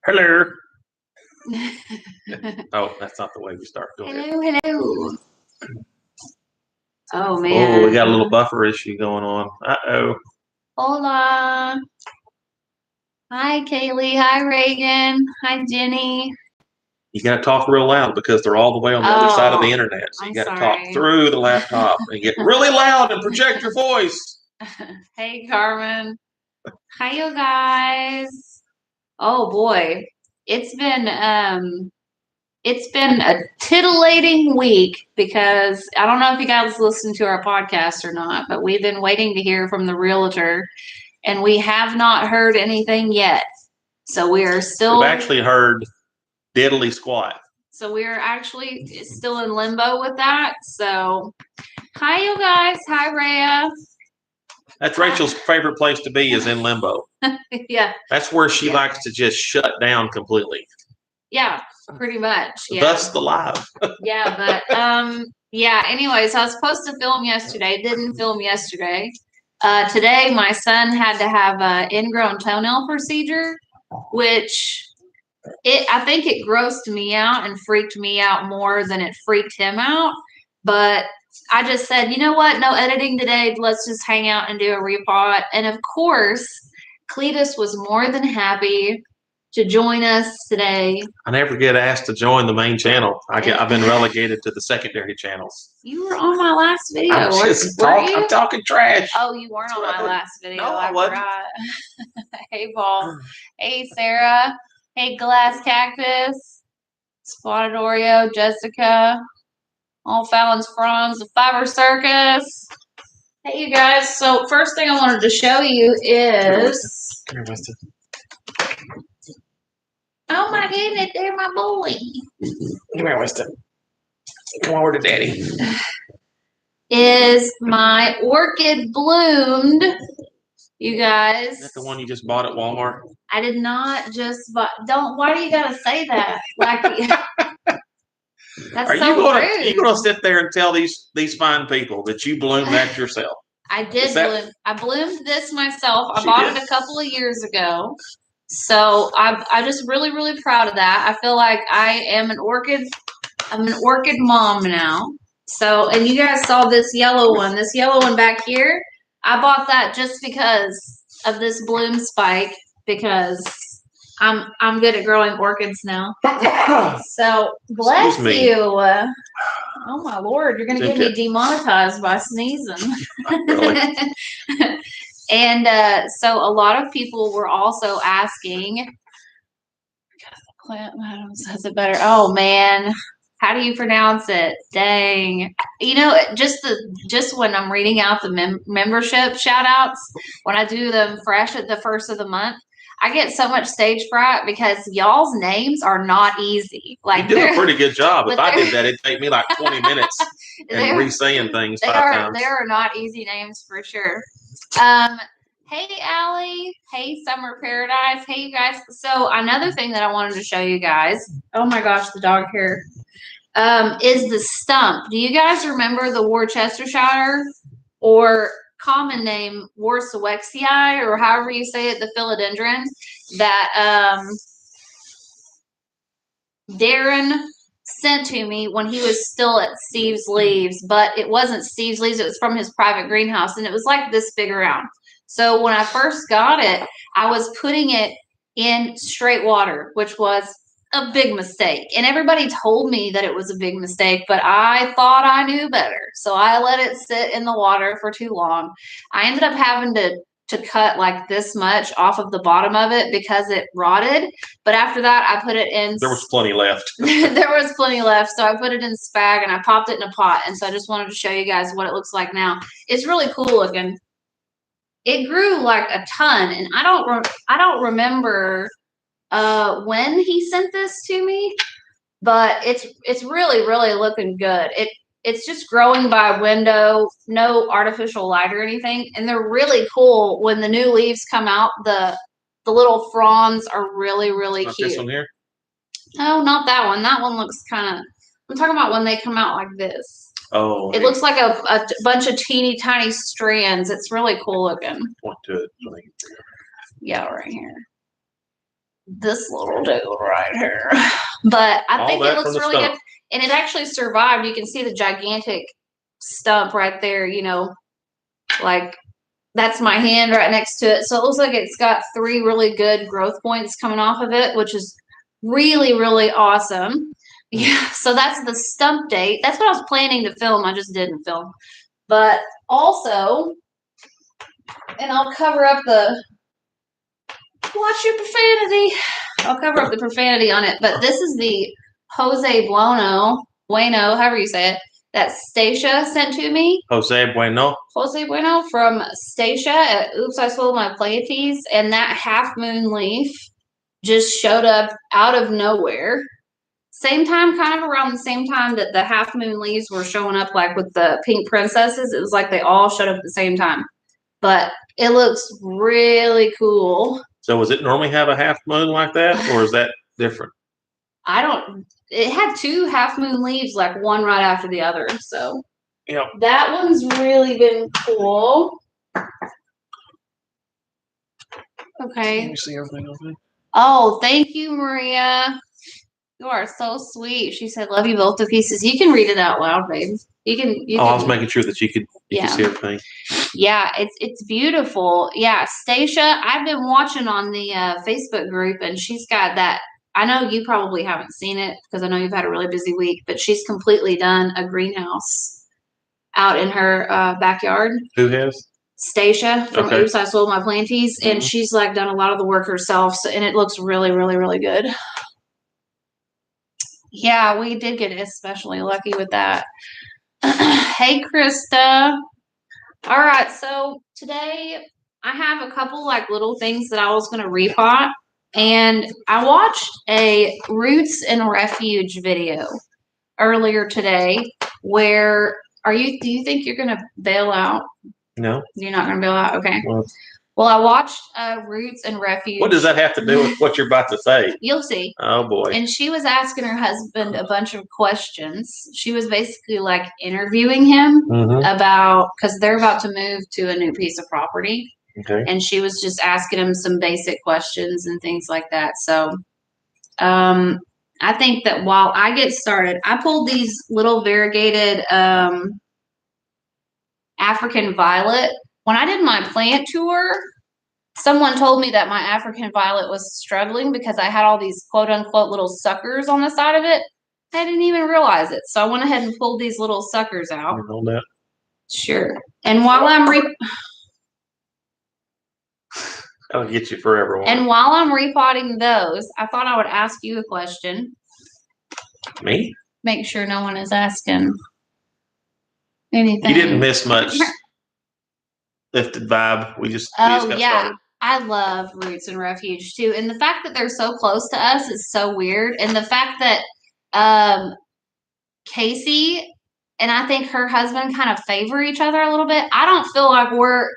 Hello. Oh, that's not the way we start. Go ahead. Hello. Oh, man. Oh, we got a little buffer issue going on. Uh-oh. Hola. Hi, Kaylee. Hi, Reagan. Hi, Jenny. You got to talk real loud because they're all the way on the other side of the internet. So you got to talk through the laptop and get really loud and project your voice. Hey, Carmen. Hi, you guys. Oh, boy. It's been a titillating week because I don't know if you guys listen to our podcast or not, but we've been waiting to hear from the realtor and we have not heard anything yet. So we are still. We've actually heard diddly squat. So we are actually still in limbo with that. So hi, you guys. Hi, Rhea. That's Rachel's favorite place to be is in limbo. Yeah. That's where she likes to just shut down completely. Yeah, pretty much. Yeah. Thus the live. Yeah, but yeah, anyways, I was supposed to film yesterday, didn't film yesterday. Today my son had to have an ingrown toenail procedure, which I think it grossed me out and freaked me out more than it freaked him out. But I just said, you know what? No editing today. Let's just hang out and do a repot. And of course, Cletus was more than happy to join us today. I never get asked to join the main channel. I've been relegated to the secondary channels. You were on my last video. I'm talking trash. Oh, you weren't on my last video. No, I wasn't. Hey, Paul. Hey, Sarah. Hey, Glass Cactus. Spotted Oreo. Jessica. All Fallon's Fronds. The Fiber Circus. Hey, you guys. So, first thing I wanted to show you is... Come here, Winston. Oh, my goodness. They're my boy. Come here, Winston. Come over to Daddy. Is my orchid bloomed, you guys. Is that the one you just bought at Walmart? I did not just buy. Why do you gotta say that? Like, that's so rude. Are you gonna sit there and tell these fine people that you bloomed that yourself? I did bloom. I bloomed this myself. I bought it a couple of years ago. So I'm just really, really proud of that. I feel like I am an orchid. I'm an orchid mom now. So, and you guys saw this yellow one back here. I bought that just because of this bloom spike because I'm good at growing orchids now. So, bless you. Oh my Lord, you're going to get me demonetized by sneezing. Really? And so a lot of people were also asking, Plant Adams says it better. Oh man. How do you pronounce it? Dang. You know, just when I'm reading out the membership shout outs, when I do them fresh at the first of the month, I get so much stage fright because y'all's names are not easy. Like, you do a pretty good job. If I did that, it'd take me like 20 minutes and re-saying things 5 times. They are not easy names for sure. Hey, Allie. Hey, Summer Paradise. Hey, you guys. So another thing that I wanted to show you guys. Oh my gosh, the dog hair. Is the stump. Do you guys remember the Worcestershire or common name Worcewexii or however you say it, the philodendron that Darren sent to me when he was still at Steve's Leaves, but it wasn't Steve's Leaves, it was from his private greenhouse and it was like this big around. So when I first got it, I was putting it in straight water, which was a big mistake. And everybody told me that it was a big mistake, but I thought I knew better. So I let it sit in the water for too long. I ended up having to cut like this much off of the bottom of it because it rotted. But after that, I put it in. There was plenty left. There was plenty left. So I put it in spag and I popped it in a pot. And so I just wanted to show you guys what it looks like now. It's really cool looking. It grew like a ton. And I don't remember when he sent this to me, but it's really, really looking good. It's just growing by window, no artificial light or anything, and they're really cool. When the new leaves come out, the little fronds are really, really cute. This one here? No, not that one. That one looks kind of. I'm talking about when they come out like this. Oh. It looks like a bunch of teeny tiny strands. It's really cool looking. Point to it. Yeah, right here. this little dude right here. But I think it looks really good. And it actually survived. You can see the gigantic stump right there, you know, like that's my hand right next to it. So it looks like it's got 3 really good growth points coming off of it, which is really, really awesome. Yeah, so that's the stump date. That's what I was planning to film. I just didn't film. But also, and I'll cover up the, watch your profanity. I'll cover up the profanity on it. But this is the Jose Bueno, however you say it, that Stacia sent to me. Jose Bueno from Stacia at Oops, I Sold My Planties. And that half moon leaf just showed up out of nowhere. Same time, kind of around the same time that the half moon leaves were showing up, like with the pink princesses. It was like they all showed up at the same time. But it looks really cool. So does it normally have a half moon like that, or is that different? I don't. It had 2 half moon leaves, like one right after the other. So yeah, that one's really been cool. Okay. Can you see everything okay? Oh, thank you, Maria. You are so sweet. She said, "Love you both to pieces." You can read it out loud, babe. You can. I was making sure that you could see everything. Yeah, it's beautiful. Yeah, Stacia, I've been watching on the Facebook group, and she's got that. I know you probably haven't seen it because I know you've had a really busy week, but she's completely done a greenhouse out in her backyard. Who has? Stacia from Oops, I Sold My Planties, and she's like done a lot of the work herself, and it looks really, really, really good. Yeah, we did get especially lucky with that. Hey, Krista. All right, so today I have a couple like little things that I was going to repot, and I watched a Roots and Refuge video earlier today. Where do you think you're going to bail out? No, you're not going to bail out. Okay. Well, I watched Roots and Refuge. What does that have to do with what you're about to say? You'll see. Oh, boy. And she was asking her husband a bunch of questions. She was basically like interviewing him about, because they're about to move to a new piece of property. Okay. And she was just asking him some basic questions and things like that. So I think that while I get started, I pulled these little variegated African violet. When I did my plant tour, someone told me that my African violet was struggling because I had all these quote unquote little suckers on the side of it. I didn't even realize it. So I went ahead and pulled these little suckers out. You know that? Sure. And while I'm I'll get you forever. And while I'm repotting those, I thought I would ask you a question. Me? Make sure no one is asking anything. You didn't miss much. Lifted vibe. We just got started. I love Roots and Refuge too. And the fact that they're so close to us is so weird. And the fact that Casey and I think her husband kind of favor each other a little bit. I don't feel like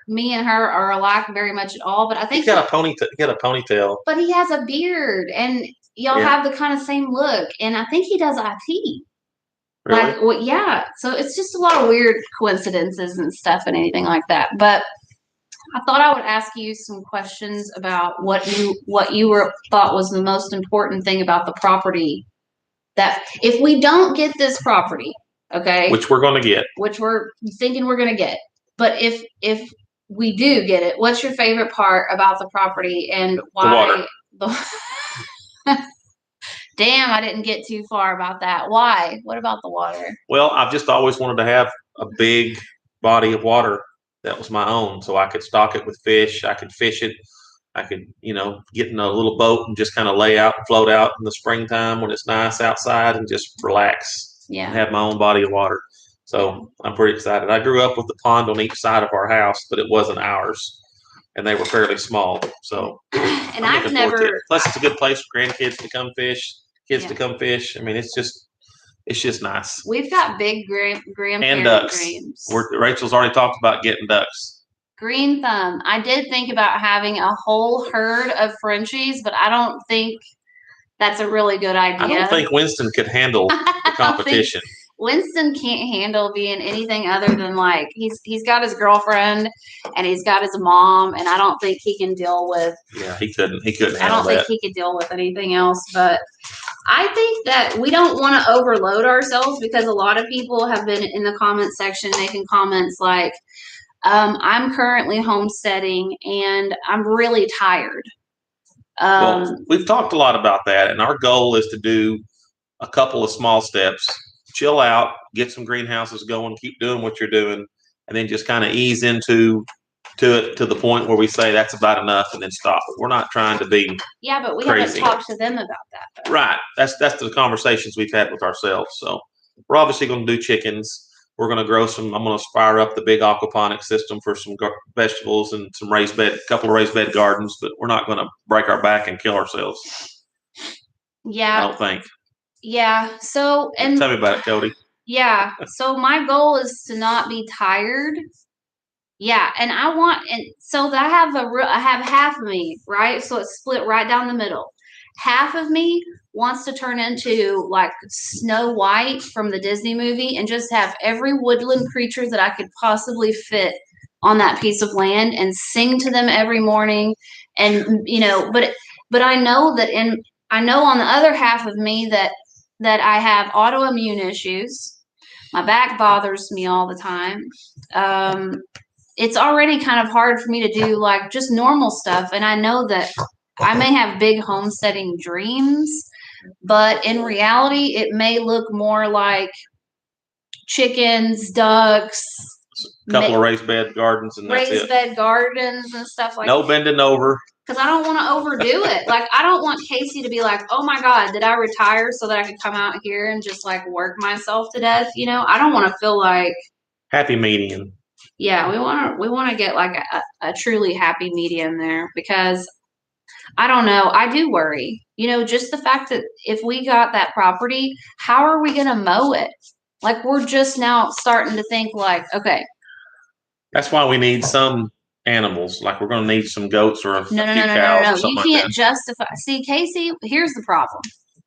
me and her are alike very much at all. But I think he's got a ponytail. But he has a beard, and y'all have the kind of same look. And I think he does IT. Really? Like, well, yeah. So it's just a lot of weird coincidences and stuff and anything like that. But I thought I would ask you some questions about what you thought was the most important thing about the property. That if we don't get this property, okay, which we're going to get, which we're thinking we're going to get, but if we do get it, what's your favorite part about the property and why? The water. Damn, I didn't get too far about that. Why? What about the water? Well, I've just always wanted to have a big body of water that was my own, so I could stock it with fish. I could fish it. I could, get in a little boat and just kind of lay out and float out in the springtime when it's nice outside and just relax. Yeah. And have my own body of water. So I'm pretty excited. I grew up with the pond on each side of our house, but it wasn't ours. And they were fairly small. So and I've never. Plus, it's a good place for grandkids to come fish, kids to come fish. I mean, it's just nice. We've got big grandparent and ducks. dreams. Rachel's already talked about getting ducks. Green thumb. I did think about having a whole herd of Frenchies, but I don't think that's a really good idea. I don't think Winston could handle the competition. Winston can't handle being anything other than like he's got his girlfriend and he's got his mom, and I don't think he can deal with. Yeah, he couldn't handle I don't think he could deal with anything else. But I think that we don't want to overload ourselves, because a lot of people have been in the comment section making comments like, I'm currently homesteading and I'm really tired. Well, we've talked a lot about that, and our goal is to do a couple of small steps, chill out, get some greenhouses going, keep doing what you're doing, and then just kind of ease into it to the point where we say that's about enough and then stop. We're not trying to be but we crazy. haven't talked to them about that, though. Right. That's the conversations we've had with ourselves. So we're obviously going to do chickens. We're going to grow some. I'm going to fire up the big aquaponics system for some vegetables and some couple of raised bed gardens, but we're not going to break our back and kill ourselves. Yeah. I don't think. Yeah. So, and tell me about it, Cody. Yeah. So my goal is to not be tired. Yeah, and so I have half of me, right? So it's split right down the middle. Half of me wants to turn into like Snow White from the Disney movie and just have every woodland creature that I could possibly fit on that piece of land and sing to them every morning. And but I know on the other half of me that I have autoimmune issues. My back bothers me all the time. It's already kind of hard for me to do like just normal stuff. And I know that I may have big homesteading dreams, but in reality, it may look more like chickens, ducks, a couple of raised bed gardens, and that's it. Raised bed gardens and stuff like that. No bending over. Because I don't want to overdo it. Like, I don't want Casey to be like, oh my God, did I retire so that I could come out here and just like work myself to death? I don't want to feel like happy medium. Yeah, we want to get like a truly happy medium there, because I don't know. I do worry, just the fact that if we got that property, how are we going to mow it? Like, we're just now starting to think like, okay. That's why we need some animals. Like, we're going to need some goats or a few cows. No. You can't justify. See, Casey, here's the problem.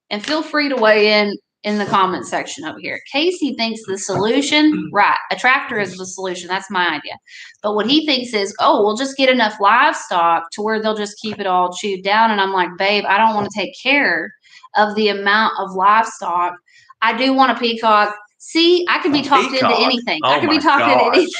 And feel free to weigh in the comment section over here. Casey thinks the solution, right, a tractor is the solution. That's my idea. But what he thinks is, we'll just get enough livestock to where they'll just keep it all chewed down. And I'm like, babe, I don't want to take care of the amount of livestock. I do want a peacock. See, I could be talked into anything. I could be talked into anything.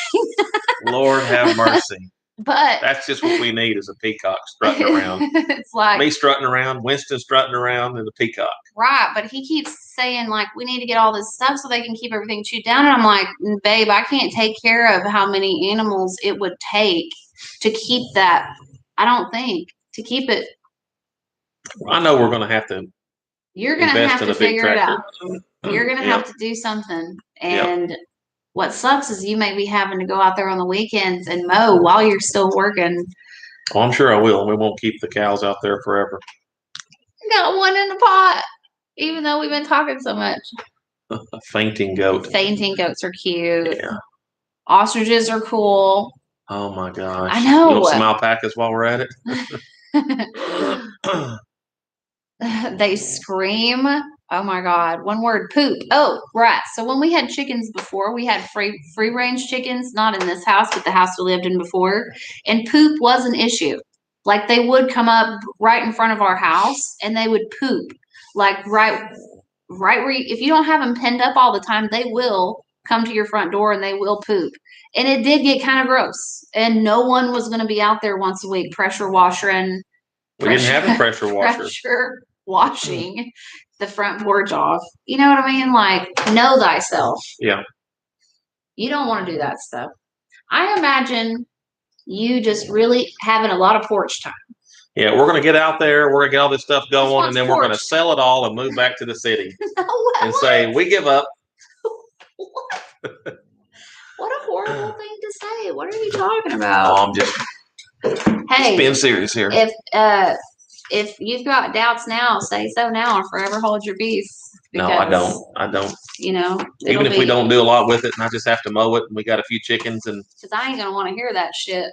Lord have mercy. But that's just what we need, is a peacock strutting around. It's like me strutting around, Winston strutting around, and the peacock. Right, but he keeps saying like we need to get all this stuff so they can keep everything chewed down, and I'm like, babe, I can't take care of how many animals it would take to keep that. I don't think to keep it. I know we're going to have to. You're going to have to figure it out. You're going to have to do something, and. What sucks is you may be having to go out there on the weekends and mow while you're still working. Oh, I'm sure I will. We won't keep the cows out there forever. Got one in the pot, even though we've been talking so much. A fainting goat. Fainting goats are cute. Yeah. Ostriches are cool. Oh my gosh. I know. You want some alpacas while we're at it? They scream. Oh my God. One word, poop. Oh, right. So when we had chickens before, we had free range chickens, not in this house, but the house we lived in before. And poop was an issue. Like, they would come up right in front of our house and they would poop. Like right where if you don't have them penned up all the time, they will come to your front door and they will poop. And it did get kind of gross. And no one was going to be out there once a week pressure washing. We didn't have a pressure washer. Pressure washing the front porch off. You know what I mean? Like, know thyself. Yeah. You don't want to do that stuff. I imagine you just really having a lot of porch time. Yeah, we're going to get out there. We're going to get all this stuff going, and then we're going to sell it all and move back to the city. And say, we give up. What? What a horrible thing to say. What are you talking about? Oh, I'm just being serious here. If you've got doubts now, say so now or forever hold your peace. Because, no, I don't. Even if we don't do a lot with it and I just have to mow it and we got a few chickens and. Because I ain't going to want to hear that shit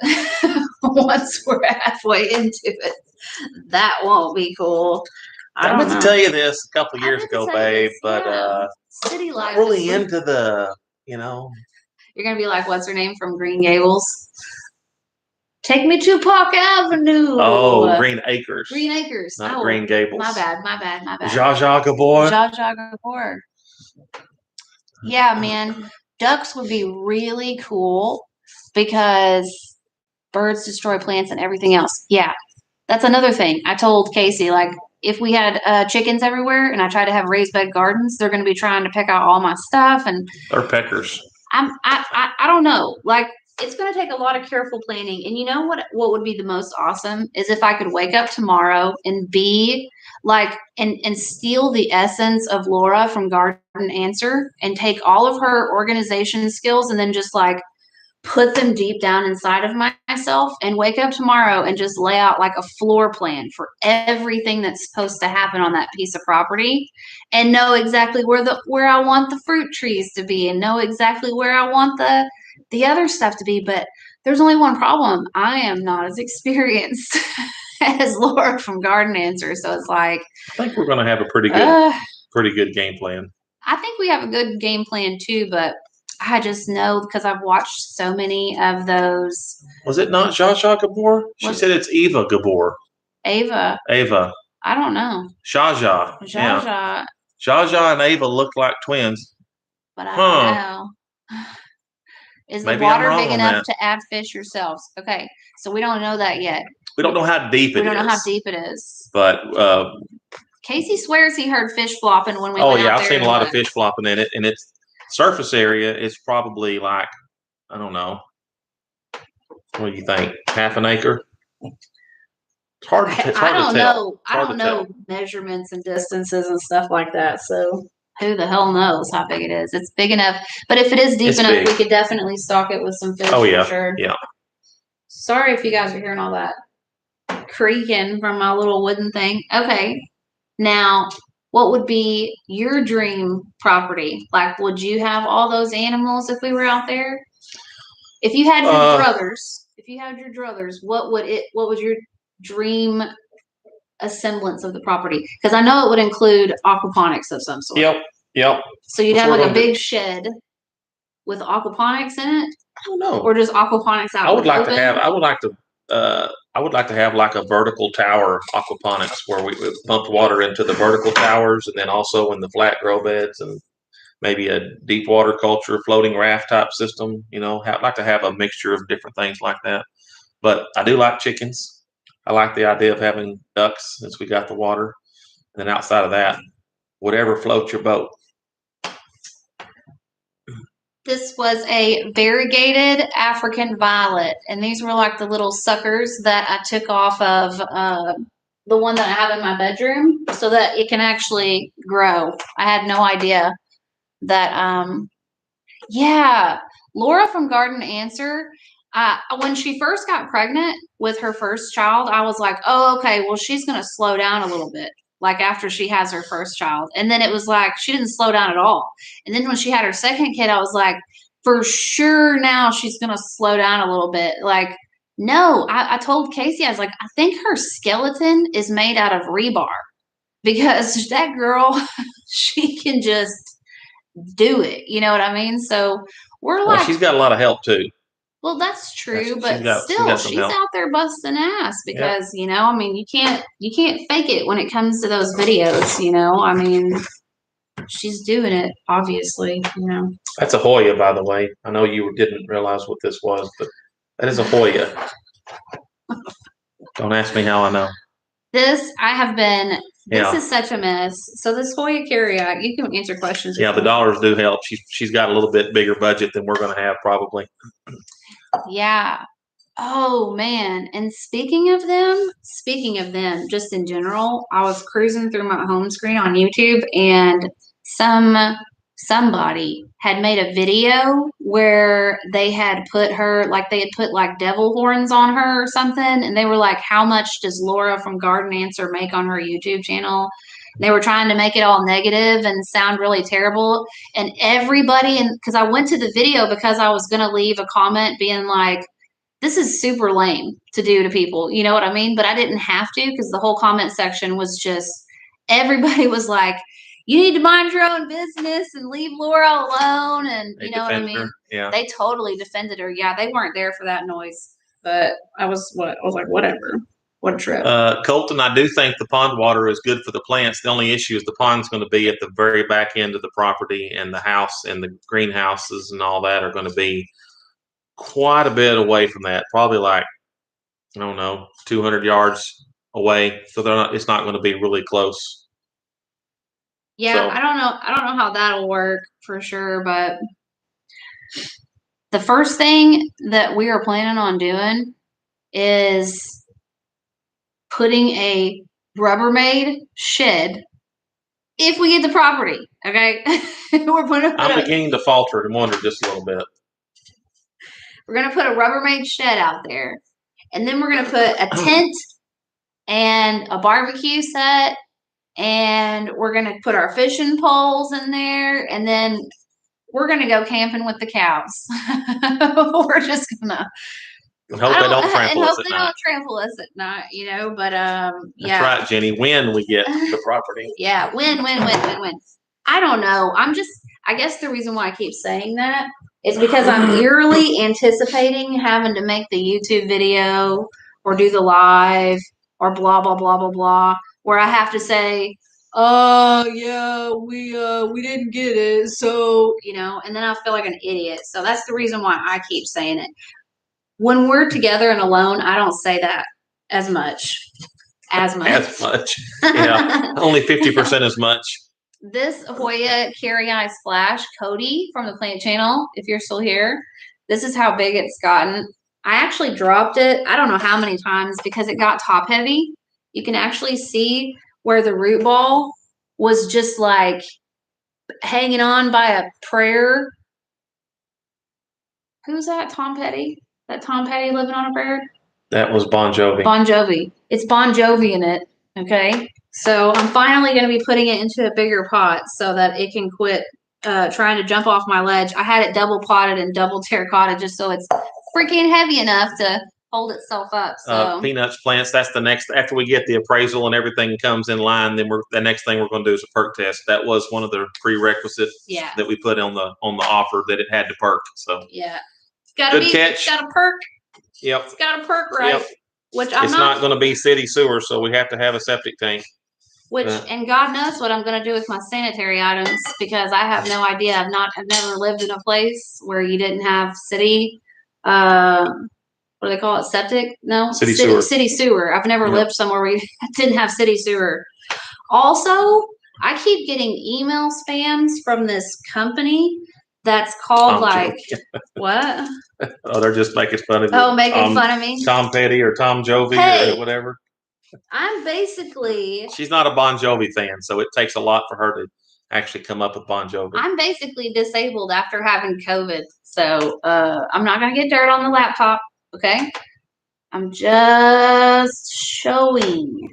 once we're halfway into it. That won't be cool. I meant to tell you this a couple of years ago, babe, but City life. Not really into the, you know. You're gonna be like, what's her name from Green Gables? Take me to Park Avenue. Oh, Green Acres. Green Acres. Not Green Gables. My bad. Zsa Zsa Gabor. Zsa Zsa Gabor. Yeah, man. Ducks would be really cool because birds destroy plants and everything else. Yeah. That's another thing. I told Casey, like, if we had chickens everywhere and I try to have raised bed gardens, they're going to be trying to pick out all my stuff. And they're peckers. I don't know. Like, it's going to take a lot of careful planning. And you know what would be the most awesome is if I could wake up tomorrow and be like, and steal the essence of Laura from Garden Answer and take all of her organization skills and then just like put them deep down inside of myself and wake up tomorrow and just lay out like a floor plan for everything that's supposed to happen on that piece of property and know exactly where I want the fruit trees to be and know exactly where I want the other stuff to be. But there's only one problem. I am not as experienced as Laura from Garden Answer. So it's like, I think we're going to have a pretty good game plan. I think we have a good game plan too, but I just know because I've watched so many of those. Was it not Zsa Zsa Gabor? She said it's Eva Gabor. Ava. I don't know. Zsa Zsa. Zsa Zsa. Zsa Zsa and Ava look like twins. But I don't know. Is the water big enough to add fish yourselves? Okay, so we don't know that yet. We don't know how deep it is. We don't know how deep it is. But Casey swears he heard fish flopping when we went out there. I've seen a lot of fish flopping in it, and its surface area is probably like, I don't know. What do you think? Half an acre? It's hard to tell. I don't know measurements and distances and stuff like that. So who the hell knows how big it is? It's big enough. But if it is deep enough, we could definitely stock it with some fish for sure. Yeah. Sorry if you guys are hearing all that creaking from my little wooden thing. Okay. Now, what would be your dream property? Like, would you have all those animals if we were out there? If you had your druthers, what would your dream assemblance of the property? Because I know it would include aquaponics of some sort. Yep. So you'd have like a big shed with aquaponics in it? I don't know. Or just aquaponics out? I would like to have like a vertical tower aquaponics where we would pump water into the vertical towers and then also in the flat grow beds and maybe a deep water culture floating raft type system. You know, I'd like to have a mixture of different things like that. But I do like chickens. I like the idea of having ducks since we got the water. And then outside of that, whatever floats your boat. This was a variegated African violet, and these were like the little suckers that I took off of the one that I have in my bedroom so that it can actually grow. I had no idea that, Laura from Garden Answer, when she first got pregnant with her first child, I was like, oh, okay, well, she's going to slow down a little bit. Like after she has her first child. And then it was like, she didn't slow down at all. And then when she had her second kid, I was like, for sure now she's going to slow down a little bit. Like, no, I told Casey, I was like, I think her skeleton is made out of rebar because that girl, she can just do it. You know what I mean? So we're like, she's got a lot of help too. Well, that's true, but still, she's out there busting ass because, you know, I mean, you can't fake it when it comes to those videos, you know, I mean, she's doing it, obviously, you know. That's a Hoya, by the way. I know you didn't realize what this was, but that is a Hoya. Don't ask me how I know. This is such a mess. So this Hoya carryout, you can answer questions. Yeah, the dollars do help. She's got a little bit bigger budget than we're going to have probably. Yeah. Oh man. And speaking of them, just in general, I was cruising through my home screen on YouTube and somebody had made a video where they had put like devil horns on her or something. And they were like, how much does Laura from Garden Answer make on her YouTube channel? They were trying to make it all negative and sound really terrible. And everybody, because I went to the video because I was going to leave a comment being like, this is super lame to do to people. You know what I mean? But I didn't have to because the whole comment section was just, everybody was like, you need to mind your own business and leave Laura alone. And They you know what I defended mean? her. Yeah. They totally defended her. Yeah, they weren't there for that noise. But I was like, whatever. What a trip. Colton, I do think the pond water is good for the plants. The only issue is the pond's going to be at the very back end of the property, and the house and the greenhouses and all that are going to be quite a bit away from that. Probably like, I don't know, 200 yards away. So they're not. It's not going to be really close. Yeah, So, I don't know. I don't know how that'll work for sure, but the first thing that we are planning on doing is putting a Rubbermaid shed if we get the property. Okay, I'm beginning to falter and wonder just a little bit. We're gonna put a Rubbermaid shed out there, and then we're gonna put a tent and a barbecue set, and we're gonna put our fishing poles in there, and then we're gonna go camping with the cows. We're just gonna And hope they don't trample us at night. Don't trample us at night, you know. But yeah, that's right, Jenny. When we get the property, yeah, win. I don't know. I guess the reason why I keep saying that is because I'm eerily anticipating having to make the YouTube video or do the live or blah blah blah blah blah, where I have to say, "Oh yeah, we didn't get it," so you know, and then I feel like an idiot. So that's the reason why I keep saying it. When we're together and alone, I don't say that as much. As much. Yeah. Only 50% as much. This Hoya Carry Eye Splash, Cody from the Plant Channel, if you're still here, this is how big it's gotten. I actually dropped it, I don't know how many times, because it got top heavy. You can actually see where the root ball was just like hanging on by a prayer. Who's that? Tom Petty? That Tom Petty living on a prayer? That was Bon Jovi. Bon Jovi. It's Bon Jovi in it. Okay. So I'm finally going to be putting it into a bigger pot so that it can quit trying to jump off my ledge. I had it double potted and double terracotta just so it's freaking heavy enough to hold itself up. So peanuts plants. That's the next. After we get the appraisal and everything comes in line, then the next thing we're going to do is a perk test. That was one of the prerequisites that we put on the offer, that it had to perk. So yeah, it's got to be. Catch. It's got to perk. Yep. It's got to perk right. Yep. Which it's not going to be city sewer, so we have to have a septic tank. Which and God knows what I'm going to do with my sanitary items, because I have no idea. I've never lived in a place where you didn't have city. What do they call it? Septic? No, city sewer. City sewer. I've never lived somewhere where you didn't have city sewer. Also, I keep getting email spams from this company that's called what? Oh, they're just making fun of you. Oh, making fun of me. Tom Petty or Tom Jovi or whatever. I'm basically. She's not a Bon Jovi fan, so it takes a lot for her to actually come up with Bon Jovi. I'm basically disabled after having COVID, so I'm not gonna get dirt on the laptop. Okay, I'm just showing.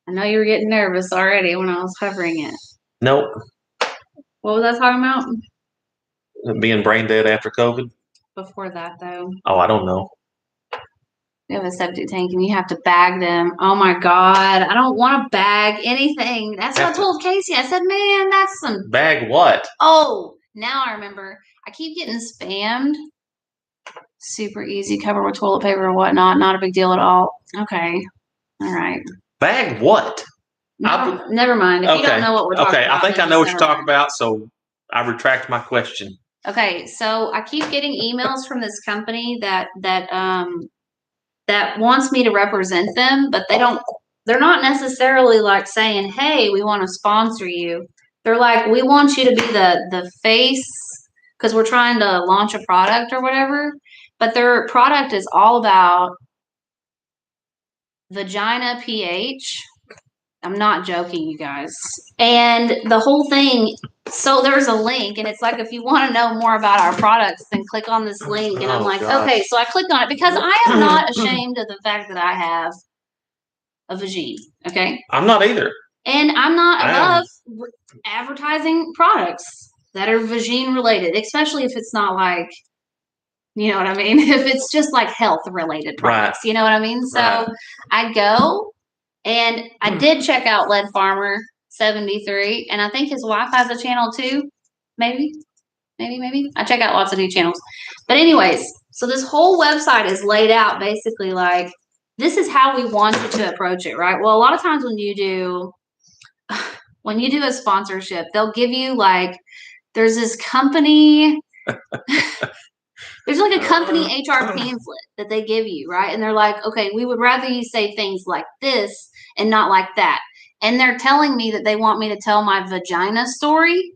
I know you were getting nervous already when I was hovering it. Nope. What was I talking about? Being brain dead after COVID. Before that, though. Oh, I don't know. We have a septic tank and you have to bag them. Oh my God. I don't want to bag anything. That's what I told Casey. I said, man, that's some. Bag what? Oh, now I remember. I keep getting spammed. Super easy. Cover with toilet paper or whatnot. Not a big deal at all. Okay. All right. Bag what? No, never mind. If you don't know what we're talking about. Okay, I think I know what you're talking about, so I retract my question. Okay, so I keep getting emails from this company that wants me to represent them, but they're not necessarily like saying, hey, we want to sponsor you. They're like, we want you to be the face, because we're trying to launch a product or whatever, but their product is all about vagina pH. I'm not joking, you guys. And the whole thing, so there's a link, and it's like, if you want to know more about our products, then click on this link. And I'm like, okay, so I clicked on it because I am not ashamed of the fact that I have a vagine, okay? I'm not either. And I'm not above advertising products that are vagine related, especially if it's not like, you know what I mean? If it's just like health related products, you know what I mean? So I go. And I did check out Lead Farmer, 73, and I think his wife has a channel too. Maybe. I check out lots of new channels. But anyways, so this whole website is laid out basically like this is how we want you to approach it, right? Well, a lot of times when you do a sponsorship, they'll give you like there's this company there's like a company HR pamphlet that they give you, right? And they're like, okay, we would rather you say things like this and not like that. And they're telling me that they want me to tell my vagina story.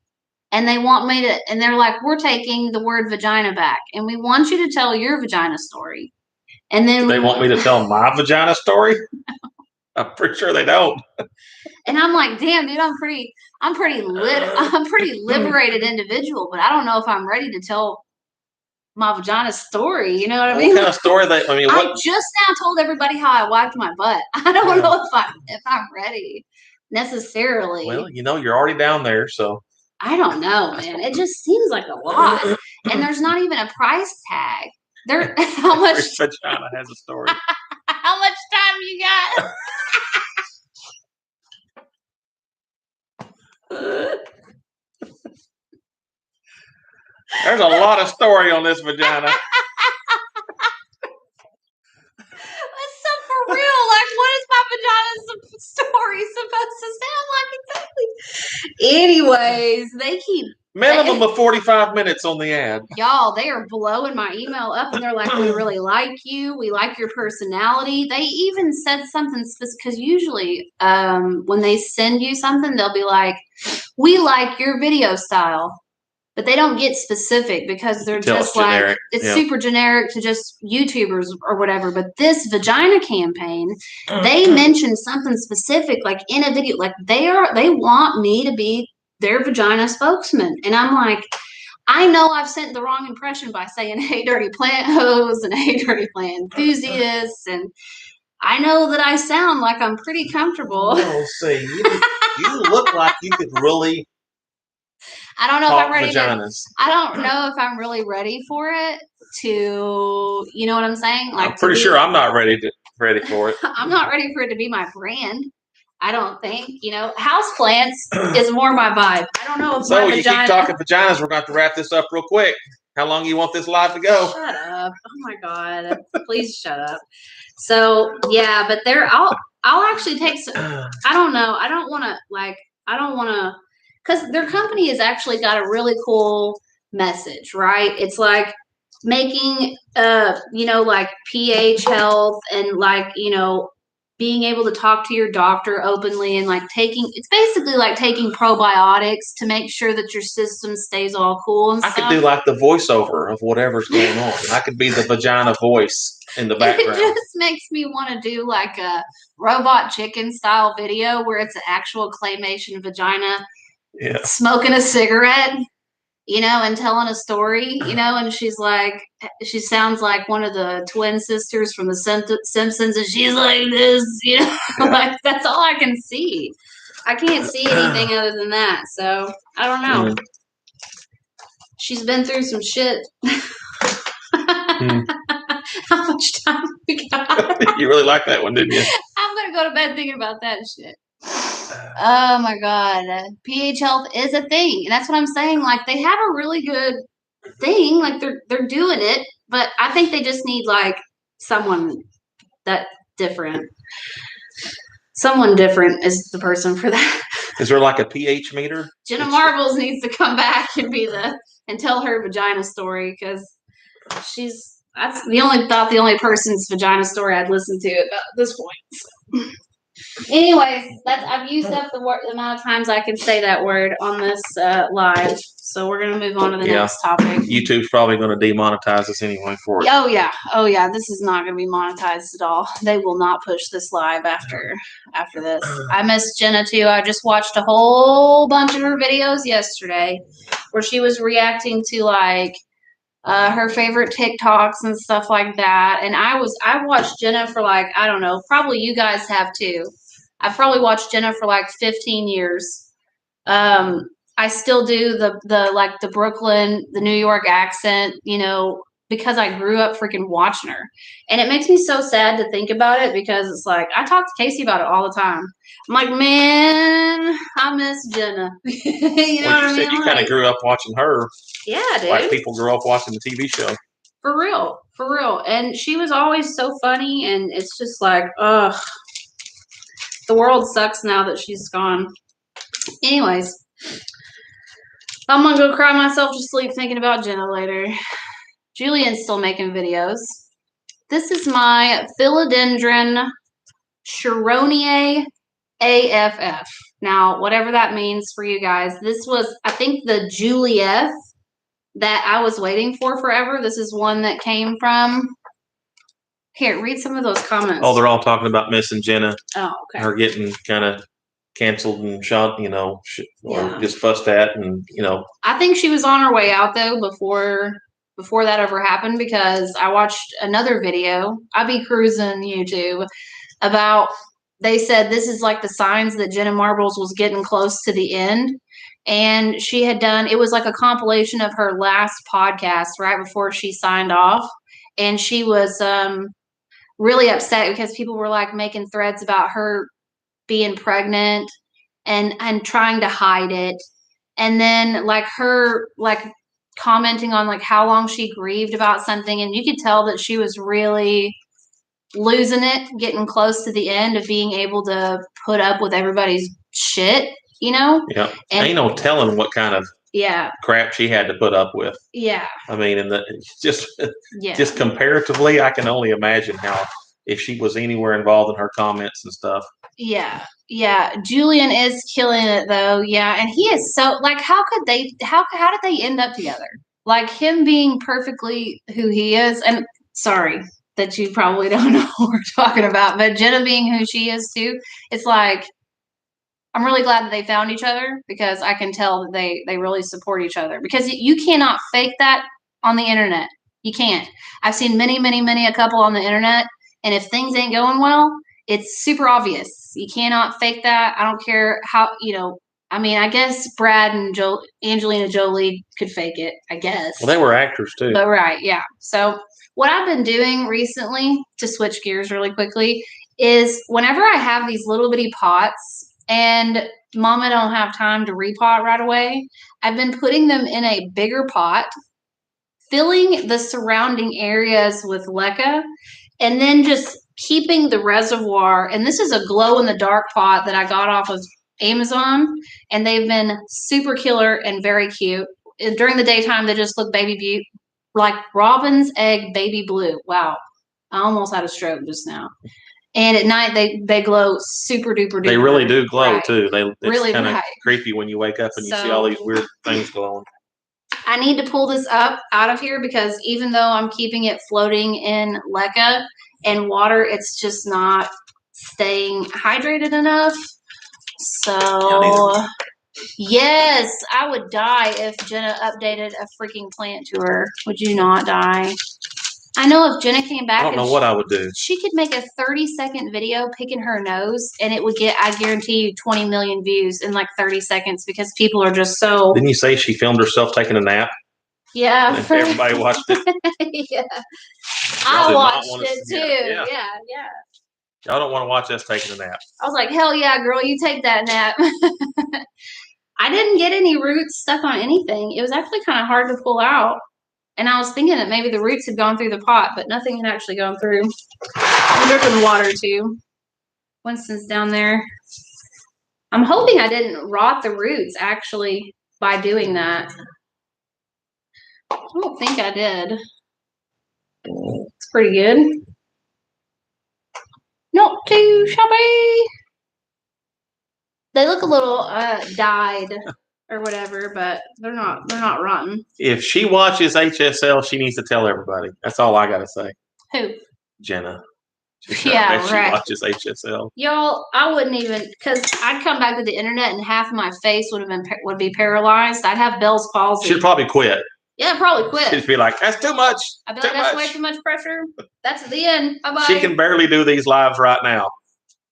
And they want me to, and they're like, we're taking the word vagina back. And we want you to tell your vagina story. And then they want me to tell my vagina story? I'm pretty sure they don't. And I'm like, damn, dude, I'm pretty liberated individual, but I don't know if I'm ready to tell my vagina story. You know what I mean? What kind of story I just now told everybody how I wiped my butt. I don't know if I'm ready necessarily. Well, you're already down there, so I don't know, man. It just seems like a lot. And there's not even a price tag. How much vagina has a story. How much time you got? There's a lot of story on this vagina. So for real, like, what is my vagina story supposed to sound like exactly? Anyways, they keep minimum of 45 minutes on the ad. Y'all, they are blowing my email up, and they're like, "We really like you. We like your personality." They even said something specific because usually, when they send you something, they'll be like, "We like your video style." But they don't get specific because they're just like, generic. It's super generic to just YouTubers or whatever. But this vagina campaign, they mentioned something specific, like in a video, like they want me to be their vagina spokesman. And I'm like, I know I've sent the wrong impression by saying, "Hey, dirty plant hose," and "Hey, dirty plant enthusiasts." And I know that I sound like I'm pretty comfortable. No, see, you look like you could really I don't know if I'm ready vaginas. I don't know if I'm really ready for it to, you know what I'm saying? Like, I'm pretty sure I'm not ready for it. I'm not ready for it to be my brand. I don't think, houseplants is more my vibe. I don't know if so you keep talking vaginas. We're going to have to wrap this up real quick. How long do you want this live to go? Shut up. Oh my God. Please shut up. So yeah, but I'll actually take some, I don't know. I don't want to, because their company has actually got a really cool message, right? It's like making, like pH health and like, being able to talk to your doctor openly and like it's basically like taking probiotics to make sure that your system stays all cool and stuff. I could do like the voiceover of whatever's going on. I could be the vagina voice in the background. It just makes me want to do like a Robot Chicken style video where it's an actual claymation vagina smoking a cigarette, and telling a story, and she sounds like one of the twin sisters from the Simpsons, and she's like this, like that's all I can see. I can't see anything other than that, so I don't know. She's been through some shit. How much time we got? You really like that one, didn't you? I'm gonna go to bed thinking about that shit. Oh my God. pH health is a thing. And that's what I'm saying. Like they have a really good thing. Like they're doing it, but I think they just need like someone that different. Someone different is the person for that. Is there like a pH meter? Jenna Marbles needs to come back and tell her vagina story because that's the only person's vagina story I'd listen to at this point. So. Anyways, I've used up the amount of times I can say that word on this live, so we're gonna move on to the next topic. YouTube's probably going to demonetize us anyway for it. Oh yeah, this is not gonna be monetized at all. They will not push this live after this. I miss Jenna too. I just watched a whole bunch of her videos yesterday, where she was reacting to like her favorite TikToks and stuff like that. And I watched Jenna for like, I don't know, probably you guys have too. I've probably watched Jenna for like 15 years. I still do the Brooklyn, the New York accent, because I grew up freaking watching her. And it makes me so sad to think about it because it's like, I talk to Casey about it all the time. I'm like, man, I miss Jenna. You know Well, what you I said mean? you kind of grew up watching her, Yeah, dude. like people grew up watching the TV show. For real, for real. And she was always so funny, and it's just like, ugh, the world sucks now that she's gone. Anyways, I'm gonna go cry myself to sleep thinking about Jenna later. Julian's still making videos. This is my philodendron Cheronia AFF. Now, whatever that means for you guys, this was, I think, the Juliet that I was waiting for forever. This is one that came from. Here, read some of those comments. Oh, they're all talking about missing Jenna. Oh, okay. Her getting kind of canceled and shot, or just fussed at, and I think she was on her way out though before that ever happened, because I watched another video. I be cruising YouTube about. They said this is like the signs that Jenna Marbles was getting close to the end. And she had done, it was like a compilation of her last podcast right before she signed off. And she was really upset because people were like making threads about her being pregnant and trying to hide it. And then like her like commenting on like how long she grieved about something. And you could tell that she was really losing it, getting close to the end of being able to put up with everybody's shit, Yeah. And ain't no telling what kind of yeah crap she had to put up with. Yeah. I mean, and just comparatively, I can only imagine how if she was anywhere involved in her comments and stuff. Yeah. Julian is killing it though. Yeah, and he is so like, how did they end up together? Like him being perfectly who he is, and sorry that you probably don't know what we're talking about, but Jenna being who she is too. It's like, I'm really glad that they found each other, because I can tell that they really support each other, because you cannot fake that on the internet. You can't. I've seen many a couple on the internet, and if things ain't going well, it's super obvious. You cannot fake that. I don't care how, I mean, I guess Brad and Angelina Jolie could fake it, I guess. Well, they were actors too. But right, yeah. So what I've been doing recently, to switch gears really quickly, is whenever I have these little bitty pots and Mama don't have time to repot right away, I've been putting them in a bigger pot, filling the surrounding areas with leca, and then just keeping the reservoir. And this is a glow-in-the-dark pot that I got off of Amazon, and they've been super killer and very cute. During the daytime, they just look like robin's egg baby blue. Wow. I almost had a stroke just now. And at night, they glow super duper duper. They really do glow bright. Too. It's really kind of creepy when you wake up and you see all these weird things glowing. I need to pull this up out of here, because even though I'm keeping it floating in leca and water, it's just not staying hydrated enough. So yes, I would die if Jenna updated a freaking plant to her. Would you not die? I know if Jenna came back, I don't know what I would do. She could make a 30-second video picking her nose, and it would get, I guarantee you, 20 million views in like 30 seconds, because people are just so. Didn't you say she filmed herself taking a nap? Yeah. And everybody watched it. Yeah. I watched it too. Yeah. Y'all don't want to watch us taking a nap. I was like, hell yeah, girl, you take that nap. I didn't get any roots stuck on anything. It was actually kind of hard to pull out. And I was thinking that maybe the roots had gone through the pot, but nothing had actually gone through. I'm dripping water too. Winston's down there. I'm hoping I didn't rot the roots actually by doing that. I don't think I did. It's pretty good. Not too shabby. They look a little dyed or whatever, but they're not rotten. If she watches HSL, she needs to tell everybody. That's all I gotta say. Who? Jenna. Yeah, if right. She watches HSL. Y'all, I wouldn't even, because I'd come back to the internet and half of my face would be paralyzed. I'd have Bell's palsy. She'd probably quit. Yeah, probably quit. She'd be like, "That's too much." I'd be like, "That's way too much pressure. That's the end. Bye bye." She can barely do these lives right now.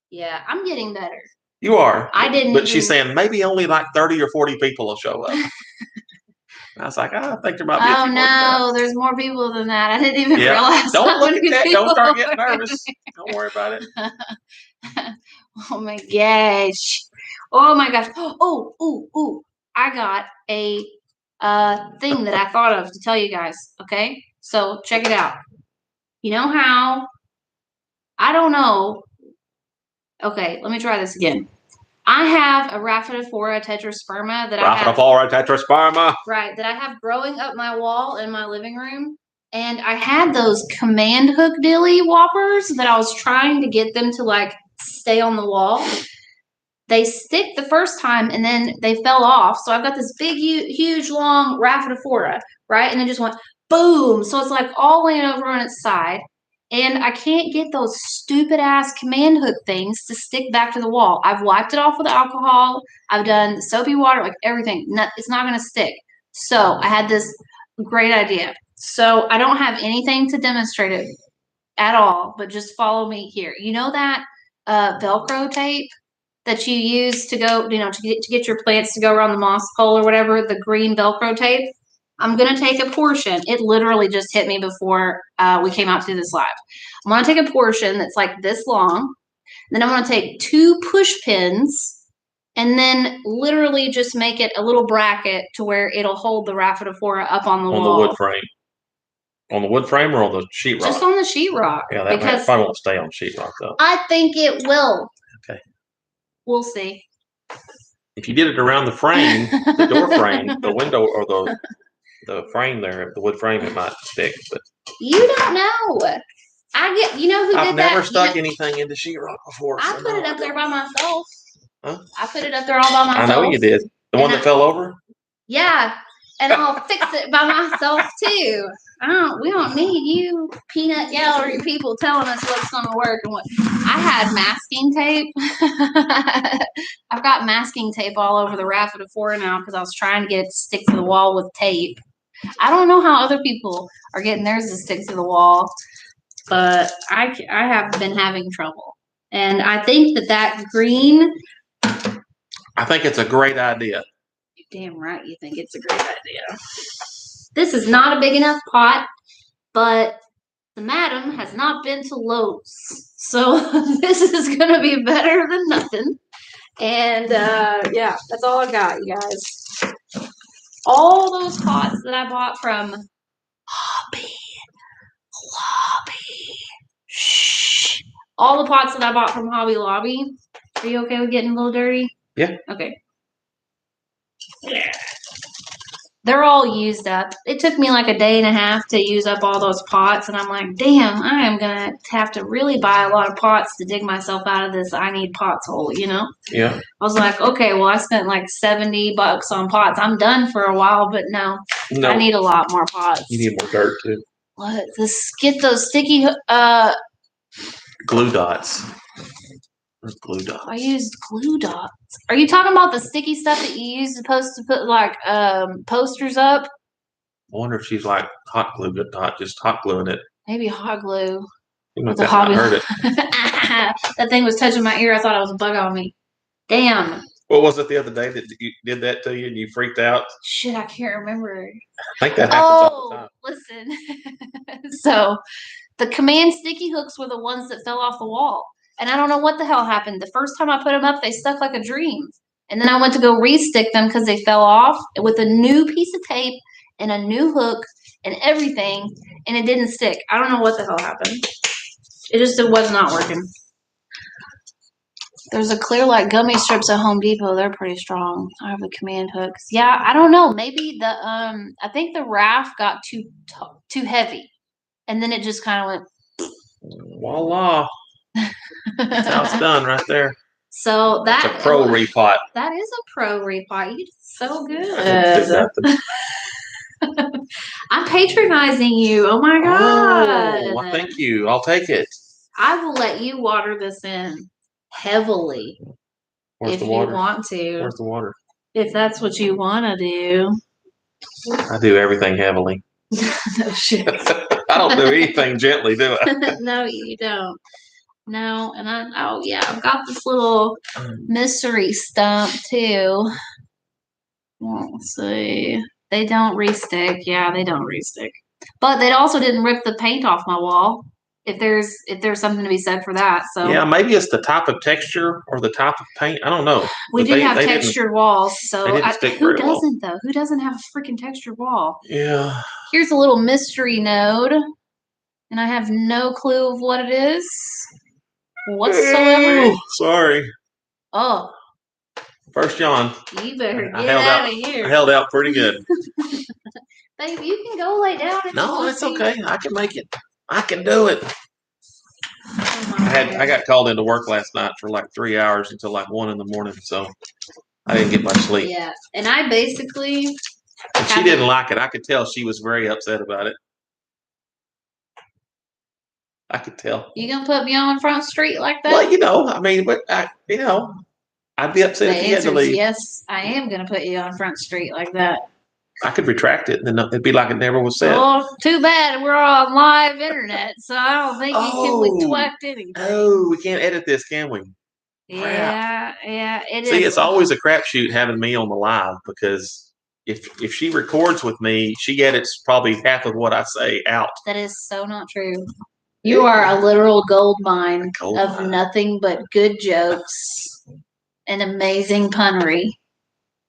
Yeah, I'm getting better. You are. I didn't. But she's saying maybe only like 30 or 40 people will show up. I was like, I think there might be a few more than that. There's more people than that. I didn't even realize. Don't look at that. Don't start getting nervous. Don't worry about it. Oh my gosh. Oh my gosh. Oh. I got a thing that I thought of to tell you guys. Okay. So check it out. You know how, I don't know. Okay, let me try this again. I have a Rhaphidophora tetrasperma that I have. Rhaphidophora tetrasperma. Right, that I have growing up my wall in my living room. And I had those command hook dilly whoppers that I was trying to get them to like stay on the wall. They stick the first time and then they fell off. So I've got this big, huge, long Rhaphidophora, right? And then just went boom. So it's like all laying over on its side. And I can't get those stupid ass command hook things to stick back to the wall. I've wiped it off with alcohol. I've done soapy water, like everything. It's not going to stick. So I had this great idea. So I don't have anything to demonstrate it at all, but just follow me here. You know that Velcro tape that you use to go, to get your plants to go around the moss pole or whatever, the green Velcro tape? I'm going to take a portion. It literally just hit me before we came out to do this live. I'm going to take a portion that's like this long. Then I'm going to take 2 push pins and then literally just make it a little bracket to where it'll hold the Rhaphidophora up on the wall. On the wood frame. On the wood frame or on the sheetrock? Just on the sheetrock. Yeah, that probably won't stay on sheetrock though. I think it will. Okay. We'll see. If you did it around the frame, the door frame, the window, or the frame there, the wood frame, it might stick. But you don't know. You know who did that? I've never stuck anything into sheetrock before. I put it up there by myself. Huh? I put it up there all by myself. I know you did. The one that fell over? Yeah. And I'll fix it by myself too. We don't need you peanut gallery people telling us what's going to work and what. I had masking tape. I've got masking tape all over the Rhaphidophora now because I was trying to get it to stick to the wall with tape. I don't know how other people are getting theirs to stick to the wall, but I have been having trouble. And I think that green. I think it's a great idea. You're damn right you think it's a great idea. This is not a big enough pot, but the madam has not been to Lowe's. So this is going to be better than nothing. And yeah, that's all I got, you guys. All those pots that I bought from Hobby Lobby. Shh. All the pots that I bought from Hobby Lobby. Are you okay with getting a little dirty? Yeah. Okay. Yeah. They're all used up. It took me like a day and a half to use up all those pots, and I'm like, damn, I am gonna have to really buy a lot of pots to dig myself out of this I need pots hole, you know? Yeah. I was like, okay, well, I spent like $70 on pots. I'm done for a while, but no, I need a lot more pots. You need more dirt too. What? Get those sticky glue dots. There's glue dots. I used glue dots. Are you talking about the sticky stuff that you use supposed to put like posters up? I wonder if she's like hot glue, but not just hot gluing it. Maybe hot glue. With the hobby. I heard it. That thing was touching my ear. I thought it was a bug on me. Damn. What was it the other day that you did that to you and you freaked out? Shit, I can't remember. I think that happens all the time. Listen. So the command sticky hooks were the ones that fell off the wall. And I don't know what the hell happened. The first time I put them up, they stuck like a dream. And then I went to go re-stick them because they fell off with a new piece of tape and a new hook and everything. And it didn't stick. I don't know what the hell happened. It was not working. There's a clear light gummy strips at Home Depot. They're pretty strong. I have the command hooks. Yeah, I don't know. Maybe I think the raft got too heavy. And then it just kind of went. Voila. That's how it's done right there. So that's a pro repot. That is a pro repot. You did so good. I'm patronizing you. Oh my god. Oh, well, thank you. I'll take it. I will let you water this in heavily. Where's if the water? You want to. Where's the water? If that's what you want to do. I do everything heavily. No shit. I don't do anything gently, do I? No, you don't. No, and I've got this little mystery stump too. Let's see. They don't restick. Yeah, they don't restick. But they also didn't rip the paint off my wall. if there's something to be said for that. So yeah, maybe it's the type of texture or the type of paint. I don't know. we But do have they textured walls. So didn't stick who very well. doesn't though? Who doesn't have a freaking textured wall? Yeah. Here's a little mystery node, and I have no clue of what it is whatsoever. Oh, sorry. Oh, First yawn. you better I get held out out. of here. I held out pretty good. Babe, you can go lay down if you No, want it's to. okay. I can make it. I can do it. Oh, I got called into work last night for like 3 hours until like 1 in the morning, so I didn't get much sleep. Yeah, and I basically. And she didn't like it. I could tell she was very upset about it. I could tell. You gonna put me on Front Street like that? Well, I mean, but I'd be upset The if you had to answer is leave. yes, I am gonna put you on Front Street like that. I could retract it, and then it'd be like it never was said. Oh, too bad we're on live internet, so I don't think you can retract anything. Oh, we can't edit this, can we? Yeah, it See, is. it's always a crapshoot having me on the live because if she records with me, she edits probably half of what I say out. That is so not true. You are a literal gold mine of nothing but good jokes and amazing punnery.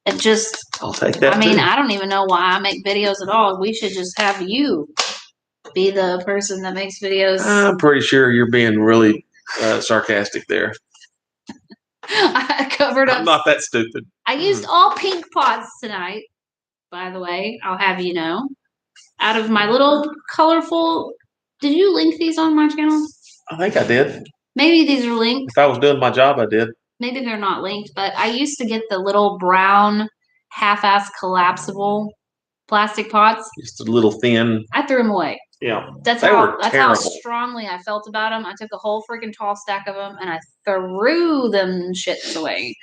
It just, I'll take that. I mean, too. I don't even know why I make videos at all. We should just have you be the person that makes videos. I'm pretty sure you're being really sarcastic there. I covered up. I'm not that stupid. I used all pink pots tonight, by the way. I'll have you know. Out of my little colorful. Did you link these on my channel? I think I did. Maybe these are linked. If I was doing my job, I did. Maybe they're not linked, but I used to get the little brown, half-ass collapsible plastic pots. Just a little thin. I threw them away. Yeah. That's how strongly I felt about them. I took a whole freaking tall stack of them and I threw them shits away.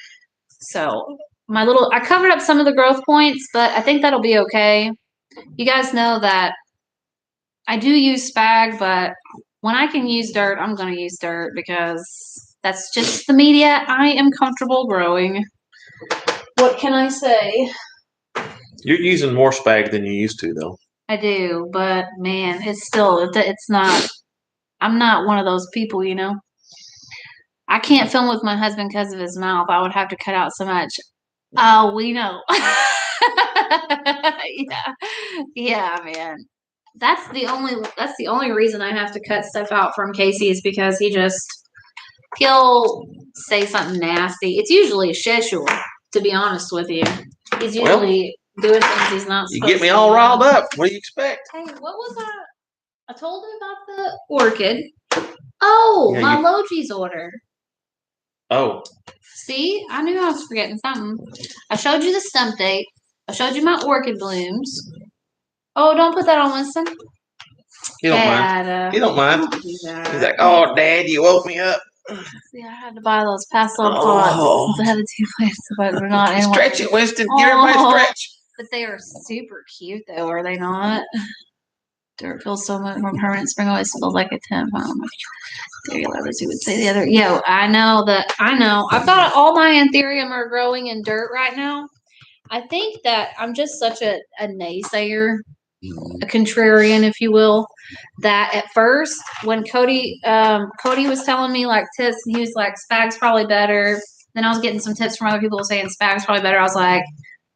So I covered up some of the growth points, but I think that'll be okay. You guys know that I do use spag, but when I can use dirt, I'm going to use dirt because that's just the media I am comfortable growing. What can I say? You're using more spag than you used to, though. I do, but man, it's not. I'm not one of those people, I can't film with my husband because of his mouth. I would have to cut out so much. Oh, we know. Yeah, man. That's the only reason I have to cut stuff out from Casey is because he'll say something nasty. It's usually a schedule, to be honest with you. He's usually doing things he's not supposed to. You get me all riled up. What do you expect? Hey, what was that? I told him about the orchid. Oh, my Logee's order. Oh. See, I knew I was forgetting something. I showed you the stump date. I showed you my orchid blooms. Oh, don't put that on, Winston. He don't mind. He don't mind. He's like, oh, Dad, you woke me up. See, I had to buy those pastel pots since I had the 2 plants, but they're not in. Stretch it, Winston. Get everybody stretch. But they are super cute, though, are they not? Dirt feels so much more permanent. Spring always feels like a 10 pound. Lovers who would say the other. Yo, I know. I've got all my anthurium are growing in dirt right now. I think that I'm just such a naysayer, a contrarian, if you will, that at first when Cody was telling me like tips and he was like spag's probably better. Then I was getting some tips from other people saying spag's probably better. I was like,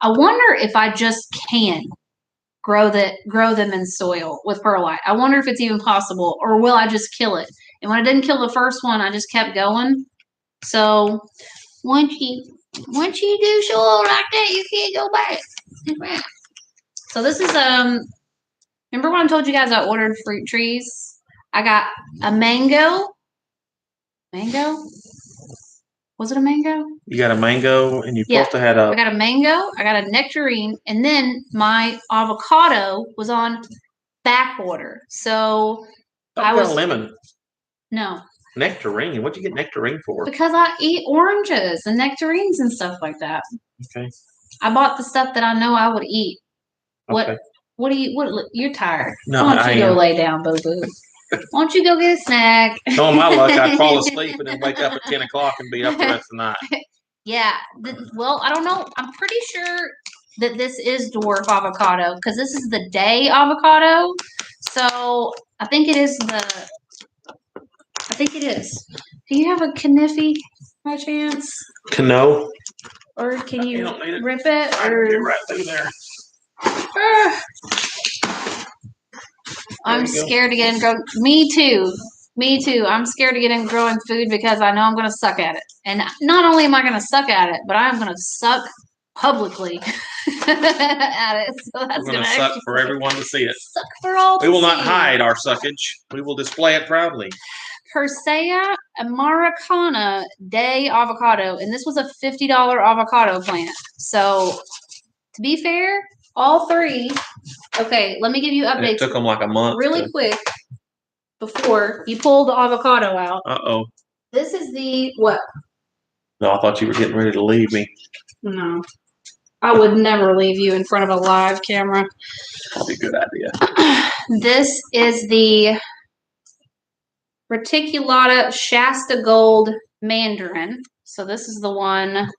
I wonder if I just can grow them in soil with perlite. I wonder if it's even possible, or will I just kill it? And when I didn't kill the first one, I just kept going. So once you do soil like that, you can't go back. So this is remember when I told you guys I ordered fruit trees? I got a mango. Mango? Was it a mango? You got a mango, and you supposed to have I got a mango, I got a nectarine, and then my avocado was on back order. So I got a lemon. No. Nectarine. What'd you get nectarine for? Because I eat oranges and nectarines and stuff like that. Okay. I bought the stuff that I know I would eat. Okay. What you're tired. No, Why don't you go lay down, boo-boo? Why don't you go get a snack? Oh, my luck, I'd fall asleep and then wake up at 10 o'clock and be up the rest of the night. Yeah. Well, I don't know. I'm pretty sure that this is dwarf avocado because this is the day avocado. So I think it is the think it is. Do you have a kniffy by chance? No. Or can you don't need it. rip it? I Or can get right through there. I'm scared to get in growing. Me too. Me too. I'm scared to get in growing food because I know I'm going to suck at it. And not only am I going to suck at it, but I'm going to suck publicly at it. So that's We're going to suck for everyone to see it. Suck for all. We will not hide our suckage. We will display it proudly. Persea Americana Day avocado, and this was a $50 avocado plant. So, to be fair, all three. Okay, let me give you updates. It took them like a month. Really quick before you pull the avocado out. Uh-oh. This is the what? No, I thought you were getting ready to leave me. No, I would never leave you in front of a live camera. Probably a good idea. This is the Reticulata Shasta Gold Mandarin. So this is the one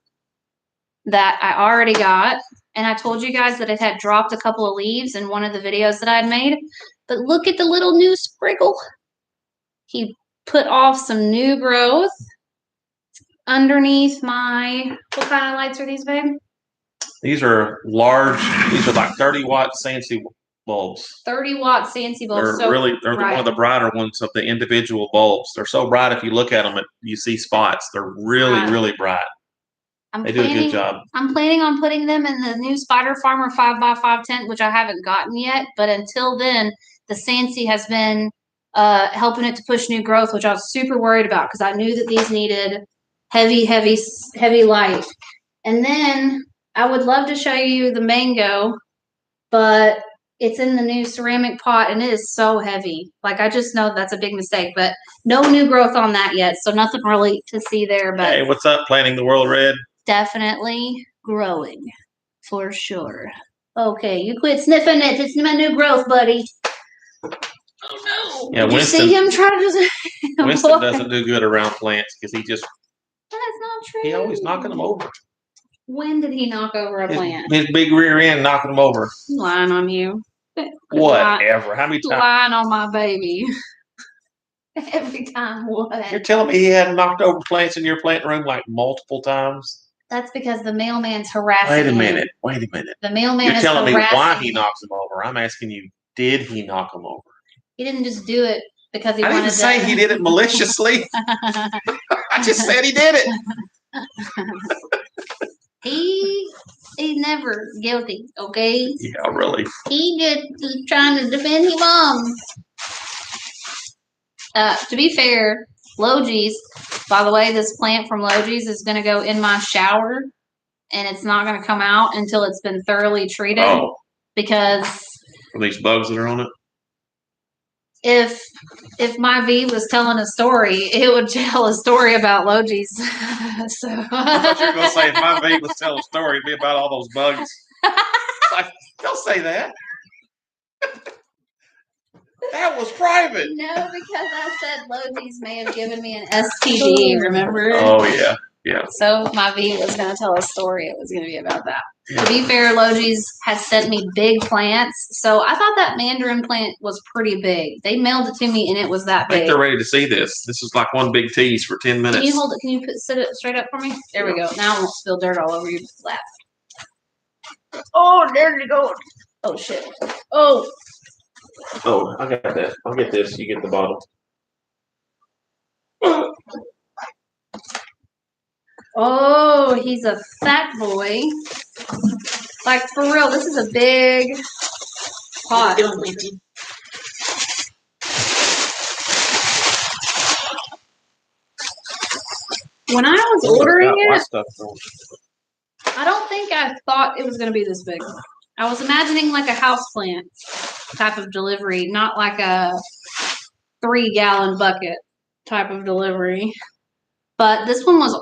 that I already got. And I told you guys that it had dropped a couple of leaves in one of the videos that I'd made. But look at the little new spriggle. He put off some new growth underneath my, what kind of lights are these, babe? These are large, these are like 30-watt Sansi bulbs. 30-watt Sansi bulbs. They're one of the brighter ones of the individual bulbs. They're so bright if you look at them, you see spots. They're really bright. They do a good job. I'm planning on putting them in the new Spider Farmer 5x5 tent, which I haven't gotten yet. But until then, the Sansi has been helping it to push new growth, which I was super worried about because I knew that these needed heavy light. And then I would love to show you the mango, but it's in the new ceramic pot and it is so heavy. Like, I just know that's a big mistake, but no new growth on that yet. So nothing really to see there. But hey, what's up, Planting the World Red? Definitely growing for sure. Okay, you quit sniffing it. It's my new growth, buddy. Oh no. Yeah, Did Winston, you see him try to just Winston doesn't do good around plants because he just That's not true. He always knocking them over. When did he knock over a plant? His big rear end knocking them over. I'm lying on you. Whatever. How many times? Lying on my baby. Every time what? You're telling me he hadn't knocked over plants in your plant room like multiple times? That's because the mailman's harassing Wait a him. minute. The mailman You're is telling me harassing why he knocks them over. I'm asking you, did he knock them over? He didn't just do it because he I wanted didn't say he did it maliciously. I just said he did it. He's never guilty, okay? Yeah, really. He just trying to defend his mom. To be fair, Logee's, by the way, this plant from Logee's is going to go in my shower, and it's not going to come out until it's been thoroughly treated. Oh. Because From these bugs that are on it? If my V was telling a story, it would tell a story about Logee's. So. I thought you were going to say if my V was telling a story, it'd be about all those bugs. Like, don't say that. That was private. No, because I said Logee's may have given me an STD, remember? Oh, yeah. Yeah. So if my V was going to tell a story, it was going to be about that. Yeah. To be fair, Logee's has sent me big plants. So I thought that mandarin plant was pretty big. They mailed it to me and it was that big. I think they're ready to see this. This is like one big tease for 10 minutes. Can you hold it? Can you sit it straight up for me? There we go. Now I won't spill dirt all over your lap. Oh, there you go. Oh, shit. Oh. Oh, I got that. I'll get this. You get the bottle. Oh, he's a fat boy. Like, for real, this is a big pot. When I was ordering it, I don't think I thought it was going to be this big. I was imagining like a houseplant type of delivery, not like a 3-gallon bucket type of delivery. But this one was,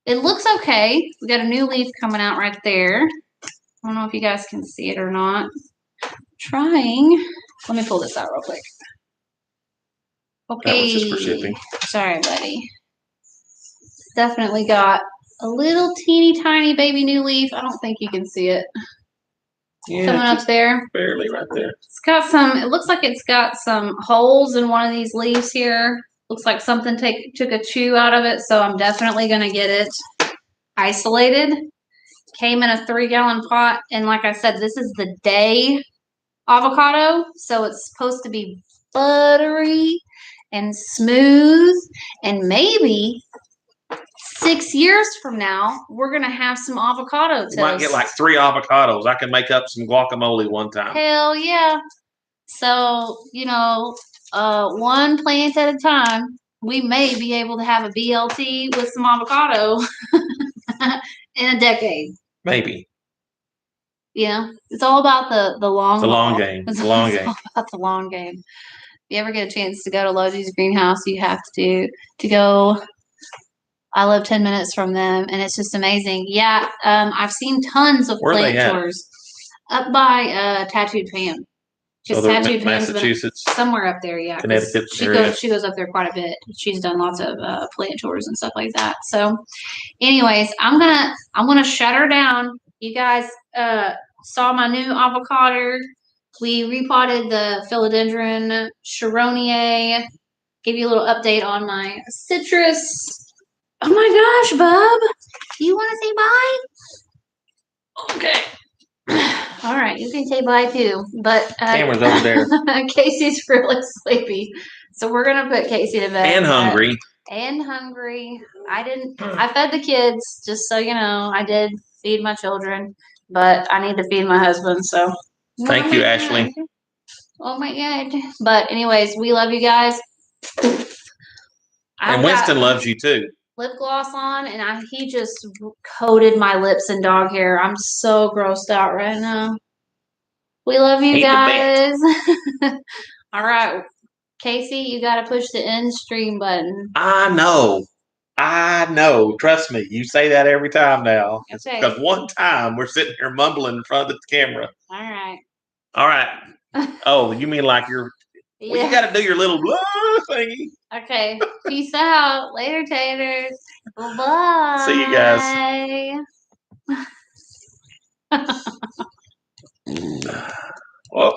it looks okay. We got a new leaf coming out right there. I don't know if you guys can see it or not. Trying. Let me pull this out real quick. Okay. That was just for shipping. Sorry, buddy. Definitely got a little teeny tiny baby new leaf. I don't think you can see it. coming up there. Barely right there. It's got some, it looks like it's got some holes in one of these leaves here. Looks like something took a chew out of it, so I'm definitely going to get it isolated. Came in a 3-gallon pot, and like I said, this is the day avocado, so it's supposed to be buttery and smooth, and maybe 6 years from now we're gonna have some avocado toast. You might get like 3 avocados. I can make up some guacamole one time. Hell yeah. So, you know, one plant at a time, we may be able to have a BLT with some avocado in a decade. Maybe. Yeah, it's all about the long game. It's the long game. All about the long game. If you ever get a chance to go to Logee's greenhouse, you have to go. I live 10 minutes from them, and it's just amazing. Yeah, I've seen tons of plant tours up by Tattooed Pam. So Tattooed Massachusetts, somewhere up there. Yeah, Connecticut. She goes up there quite a bit. She's done lots of plant tours and stuff like that. So, anyways, I'm gonna shut her down. You guys saw my new avocado. We repotted the philodendron Chironia. Give you a little update on my citrus. Oh my gosh, bub. Do you want to say bye? Okay. All right, you can say bye too. But camera's over there. Casey's really sleepy. So we're gonna put Casey to bed. And hungry. I fed the kids, just so you know. I did feed my children, but I need to feed my husband, so thank you, Ashley. Oh my god. But anyways, we love you guys. And Winston loves you too. Lip gloss on, and he just coated my lips in dog hair. I'm so grossed out right now. We love you guys. All right, Casey, you got to push the end stream button. I know. Trust me. You say that every time now. Okay. Because one time we're sitting here mumbling in front of the camera. All right. Oh, you mean like you're... Yeah. Well, you got to do your little blah thingy. Okay. Peace out. Later, taters. Bye. See you guys. Oh.